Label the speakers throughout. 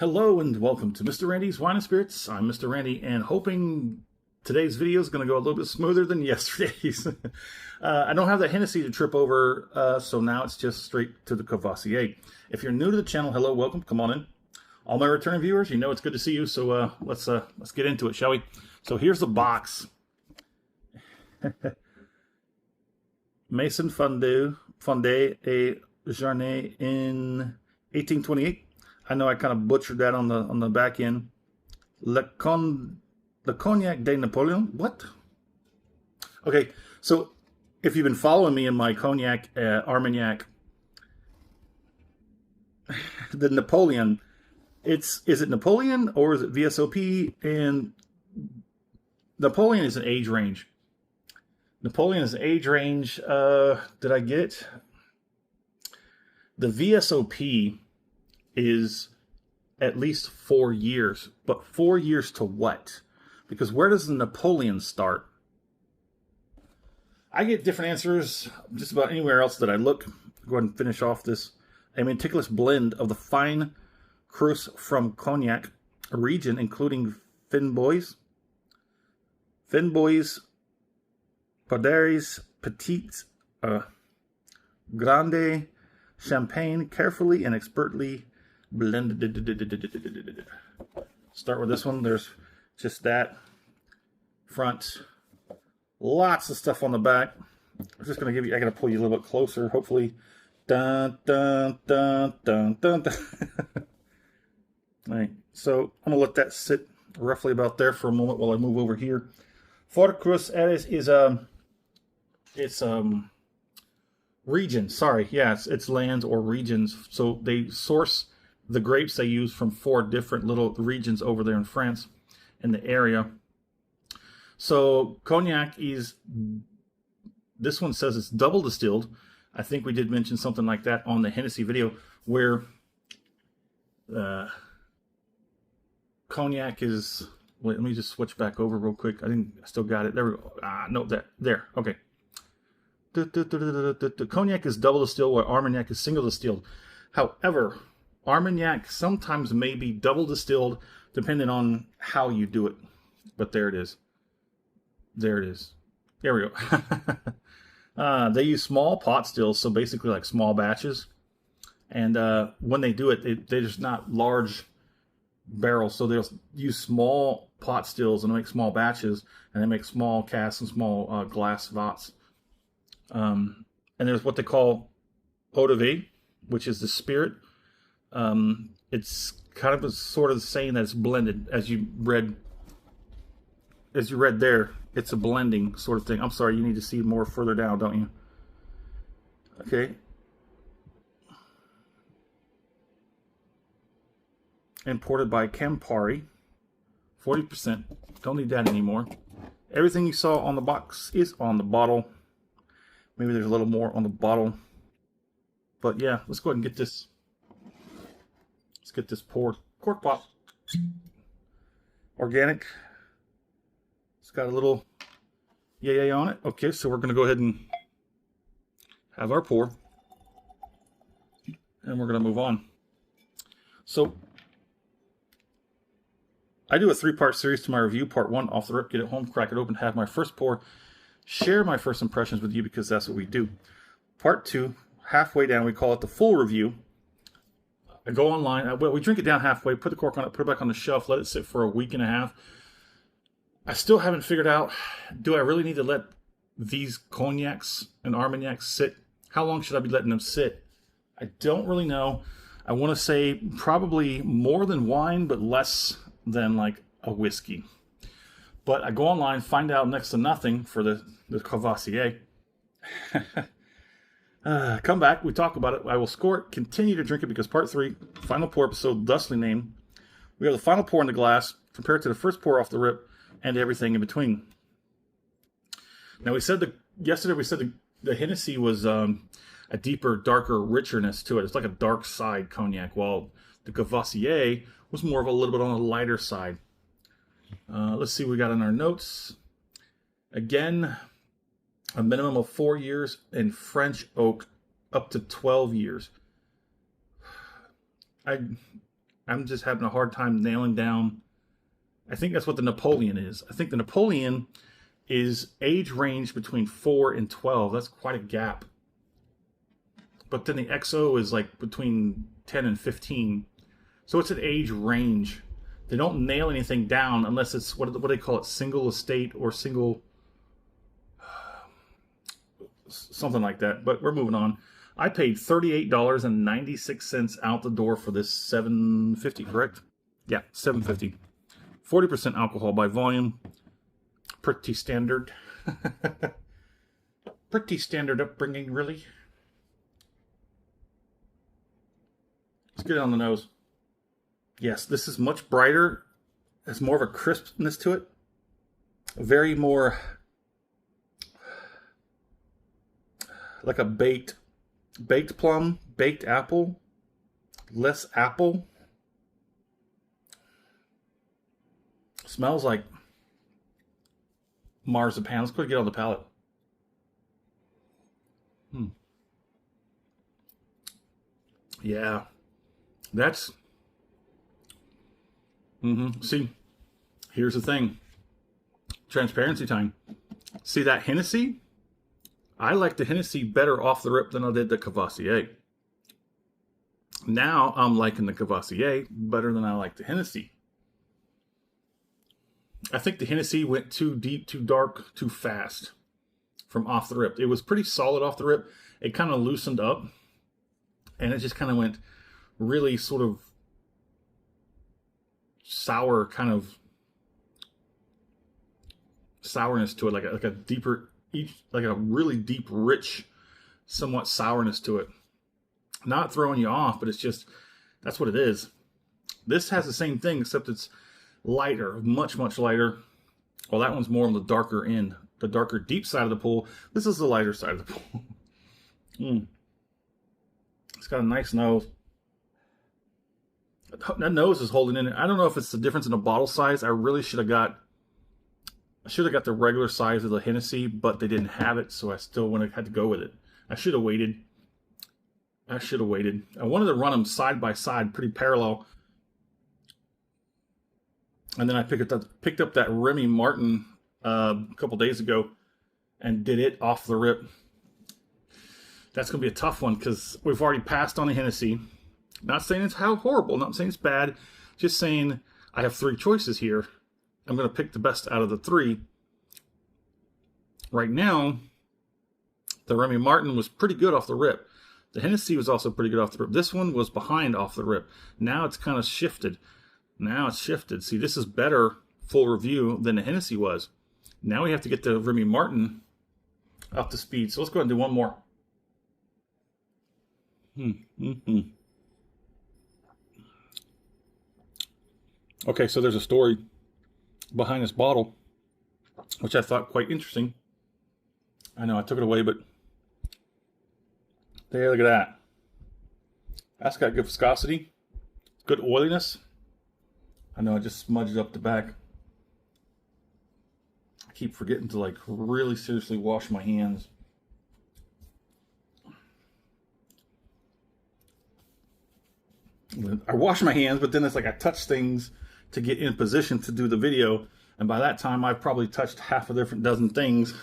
Speaker 1: Hello and welcome to Mr. Randy's Wine and Spirits. I'm Mr. Randy, and hoping today's video is going to go a little bit smoother than yesterday's. I don't have that Hennessy to trip over, so now it's just straight to the Courvoisier. If you're new to the channel, hello, welcome, come on in. All my returning viewers, you know it's good to see you, so let's get into it, shall we? So here's the box. Maison Fondé et Jarnay in 1828. I know I kind of butchered that on the back end. Le Cognac de Napoleon. What? Okay, so if you've been following me in my Cognac, Armagnac, the Napoleon, is it Napoleon or is it VSOP? And Napoleon is an age range. Napoleon is an age range. Did I get it? The VSOP is at least 4 years. But 4 years to what? Because where does the Napoleon start? I get different answers just about anywhere else that I look. Go ahead and finish off this. A meticulous blend of the fine Crus from Cognac, a region including Fynbois, Poderies, Petite, Grande, Champagne, carefully and expertly blended. Start with this one. There's just that front. Lots of stuff on the back. I'm just going to give you, I got to pull you a little bit closer, hopefully. Dun, dun, dun, dun, dun, dun. All right, so I'm going to let that sit roughly about there for a moment while I move over here. Fort Cruz is region. Sorry, yeah, it's lands or regions. So they source the grapes they use from 4 different little regions over there in France, in the area. So Cognac is, this one says it's double distilled. I think we did mention something like that on the Hennessy video, where Cognac is, wait, let me just switch back over real quick. I still got it. There we go. No, there. Okay. The Cognac is double distilled, while Armagnac is single distilled. However, Armagnac sometimes may be double distilled depending on how you do it. But there it is. There it is. There we go. They use small pot stills, so basically like small batches. And when they do it, they're just not large barrels, so they'll use small pot stills and make small batches, and they make small casks and small glass vats. And there's what they call eau de vie, which is the spirit. It's kind of a sort of saying that it's blended, as you read there. It's a blending sort of thing. I'm sorry, you need to see more further down, don't you? Okay. Imported by Campari, 40%. Don't need that anymore. Everything you saw on the box is on the bottle. Maybe there's a little more on the bottle. But yeah, let's go ahead and get this. Let's get this poured. Cork pop. Organic. It's got a little yay on it. Okay, so we're going to go ahead and have our pour. And we're going to move on. So I do a 3-part series to my review. Part 1, off the rip, get it home, crack it open, have my first pour, share my first impressions with you because that's what we do. Part 2, halfway down, we call it the full review. I go online, we drink it down halfway, put the cork on it, put it back on the shelf, let it sit for a week and a half. I still haven't figured out, do I really need to let these cognacs and armagnacs sit? How long should I be letting them sit? I don't really know. I want to say probably more than wine, but less than like a whiskey. But I go online, find out next to nothing for the Courvoisier. Come back, we talk about it. I will score it, continue to drink it, because part 3, final pour episode, thusly named. We have the final pour in the glass, compared to the first pour off the rip, and everything in between. Now yesterday we said the Hennessy was a deeper, darker richerness to it. It's like a dark side cognac, while the Courvoisier was more of a little bit on the lighter side. Let's see what we got in our notes. Again, a minimum of 4 years in French oak, up to 12 years. I I'm just having a hard time nailing down. I think that's what the Napoleon is. I think the Napoleon is age range between 4 and 12. That's quite a gap. But then the XO is like between 10 and 15. So it's an age range. They don't nail anything down unless it's, what do they call it, single estate or single, something like that. But we're moving on. I paid $38.96 out the door for this $7.50, correct? Yeah, $7.50. 40% alcohol by volume. Pretty standard. Pretty standard upbringing, really. Let's get it on the nose. Yes, this is much brighter. Has more of a crispness to it. Very more like a baked plum, baked apple, less apple. Smells like marzipan. Let's quickly get on the palate. Yeah, that's. See, here's the thing. Transparency time. See that Hennessy? I like the Hennessy better off the rip than I did the Courvoisier. Now I'm liking the Courvoisier better than I like the Hennessy. I think the Hennessy went too deep, too dark, too fast from off the rip. It was pretty solid off the rip. It kind of loosened up, and it just kind of went really sort of sour, kind of sourness to it, like a deeper, like a really deep, rich, somewhat sourness to it. Not throwing you off, but it's just, that's what it is. This has the same thing, except it's lighter, much, much lighter. Well, that one's more on the darker end, the darker, deep side of the pool. This is the lighter side of the pool. It's got a nice nose. That nose is holding in it. I don't know if it's the difference in the bottle size. I really should have got the regular size of the Hennessy, but they didn't have it, so I still had to go with it. I should have waited. I wanted to run them side by side, pretty parallel. And then I picked up that Remy Martin a couple days ago and did it off the rip. That's going to be a tough one because we've already passed on the Hennessy. Not saying it's how horrible, not saying it's bad, just saying I have 3 choices here. I'm going to pick the best out of the 3. Right now, the Remy Martin was pretty good off the rip. The Hennessy was also pretty good off the rip. This one was behind off the rip. Now it's kind of shifted. See, this is better full review than the Hennessy was. Now we have to get the Remy Martin up to speed. So let's go ahead and do one more. Okay, so there's a story behind this bottle, which I thought quite interesting. I know I took it away, but there, look at that. That's got good viscosity, good oiliness. I know I just smudged up the back. I keep forgetting to like really seriously wash my hands. I wash my hands, but then it's like I touch things to get in position to do the video, and by that time I've probably touched half a different dozen things.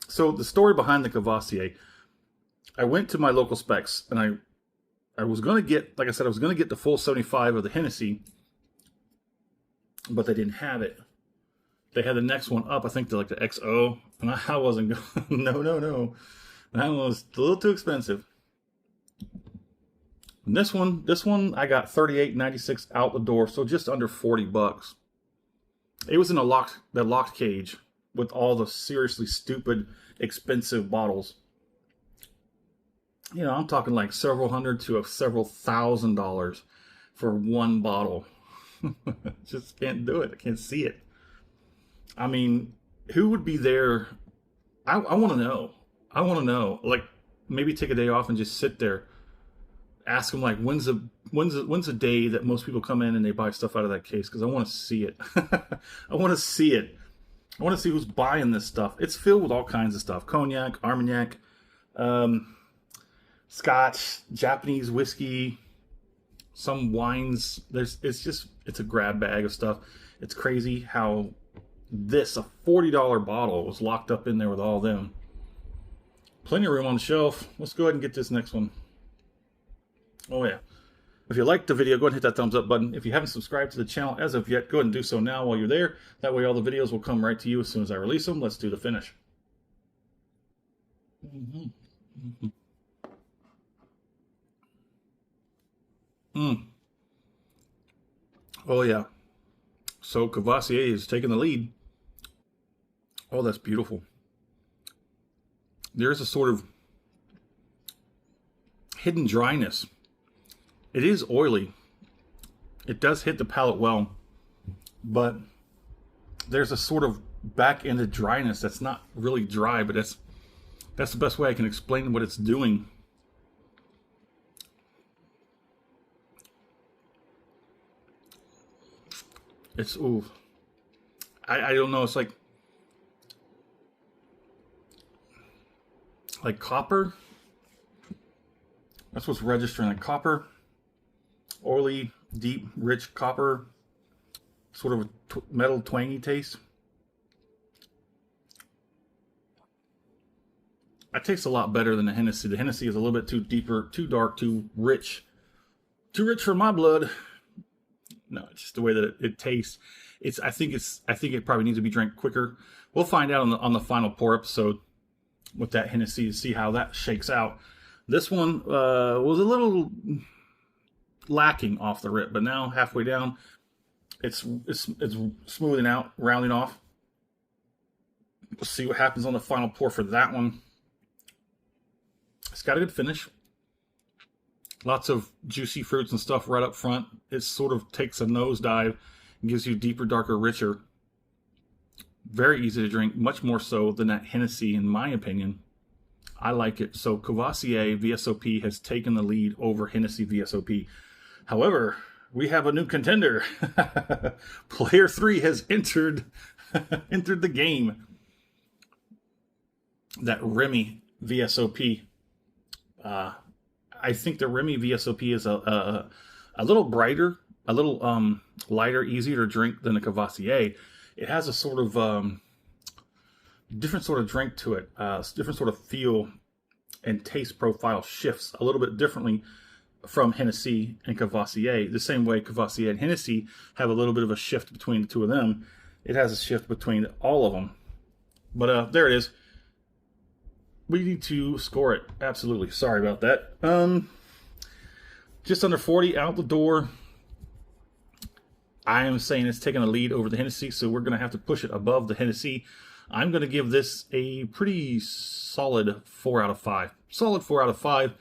Speaker 1: So the story behind the Courvoisier, I went to my local specs, and I was going to get, like I said, I was going to get the full 75 of the Hennessy, but they didn't have it. They had the next one up, I think they're like the XO, and I wasn't going, no. That one was a little too expensive. And this one I got $38.96 out the door, so just under $40. It was in the locked cage with all the seriously stupid expensive bottles. You know, I'm talking like several hundred to several $1,000s for one bottle. Just can't do it. I can't see it. I mean, who would be there? I want to know. I want to know. Like, maybe take a day off and just sit there. Ask them, like, when's the day that most people come in and they buy stuff out of that case? Because I want to see it. I want to see it. I want to see who's buying this stuff. It's filled with all kinds of stuff. Cognac, Armagnac, Scotch, Japanese whiskey, some wines. It's a grab bag of stuff. It's crazy how this, a $40 bottle, was locked up in there with all of them. Plenty of room on the shelf. Let's go ahead and get this next one. Oh yeah. If you liked the video, go ahead and hit that thumbs up button. If you haven't subscribed to the channel as of yet, go ahead and do so now while you're there. That way all the videos will come right to you as soon as I release them. Let's do the finish. Oh yeah. So Courvoisier is taking the lead. Oh, that's beautiful. There's a sort of hidden dryness. It is oily. It does hit the palate well, but there's a sort of back-ended dryness that's not really dry, but that's the best way I can explain what it's doing. It's, ooh, I don't know, it's like copper. That's what's registering, like copper. Oily, deep, rich copper. Sort of a metal twangy taste. It tastes a lot better than the Hennessy. The Hennessy is a little bit too deeper, too dark, too rich. Too rich for my blood. No, it's just the way that it tastes. I think it probably needs to be drank quicker. We'll find out on the final pour episode with that Hennessy to see how that shakes out. This one was a little lacking off the rip, but now halfway down, it's smoothing out, rounding off. We'll see what happens on the final pour for that one. It's got a good finish. Lots of juicy fruits and stuff right up front. It sort of takes a nosedive and gives you deeper, darker, richer. Very easy to drink, much more so than that Hennessy, in my opinion. I like it. So Courvoisier VSOP has taken the lead over Hennessy VSOP. However, we have a new contender. Player 3 has entered the game. That Remy VSOP. I think the Remy VSOP is a little brighter, a little lighter, easier to drink than the Courvoisier. It has a sort of different sort of drink to it, different sort of feel and taste profile shifts a little bit differently from Hennessy and Courvoisier. The same way Courvoisier and Hennessy have a little bit of a shift between the two of them. It has a shift between all of them. But there it is. We need to score it. Absolutely. Sorry about that. Just under 40 out the door. I am saying it's taking a lead over the Hennessy, so we're going to have to push it above the Hennessy. I'm going to give this a pretty solid 4 out of 5. Solid 4 out of 5.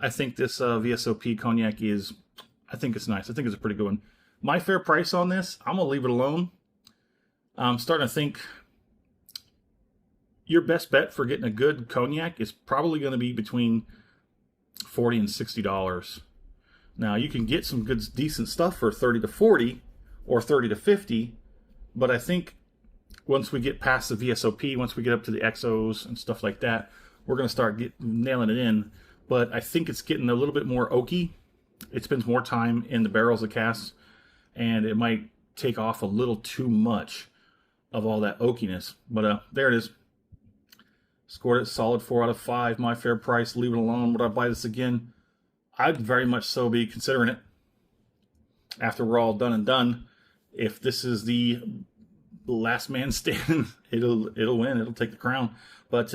Speaker 1: I think this VSOP Cognac I think it's nice. I think it's a pretty good one. My fair price on this, I'm going to leave it alone. I'm starting to think your best bet for getting a good Cognac is probably going to be between $40 and $60. Now, you can get some good, decent stuff for $30 to $40 or $30 to $50, but I think once we get past the VSOP, once we get up to the XOs and stuff like that, we're going to start nailing it in. But I think it's getting a little bit more oaky. It spends more time in the barrels of casks, and it might take off a little too much of all that oakiness. But there it is. Scored it solid 4 out of 5. My fair price. Leave it alone. Would I buy this again? I'd very much so be considering it. After we're all done and done, if this is the last man standing, it'll win. It'll take the crown. But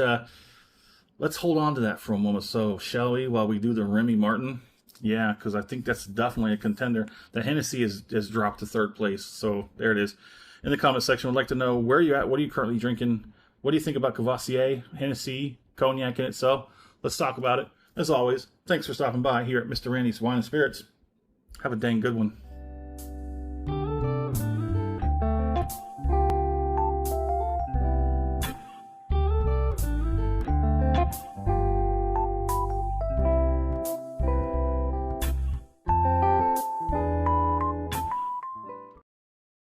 Speaker 1: let's hold on to that for a moment, so shall we? While we do the Remy Martin. Yeah, because I think that's definitely a contender. The Hennessy has dropped to 3rd place, so there it is. In the comment section, I'd like to know where you're at. What are you currently drinking? What do you think about Courvoisier, Hennessy, Cognac in itself? Let's talk about it. As always, thanks for stopping by here at Mr. Randy's Wine and Spirits. Have a dang good one.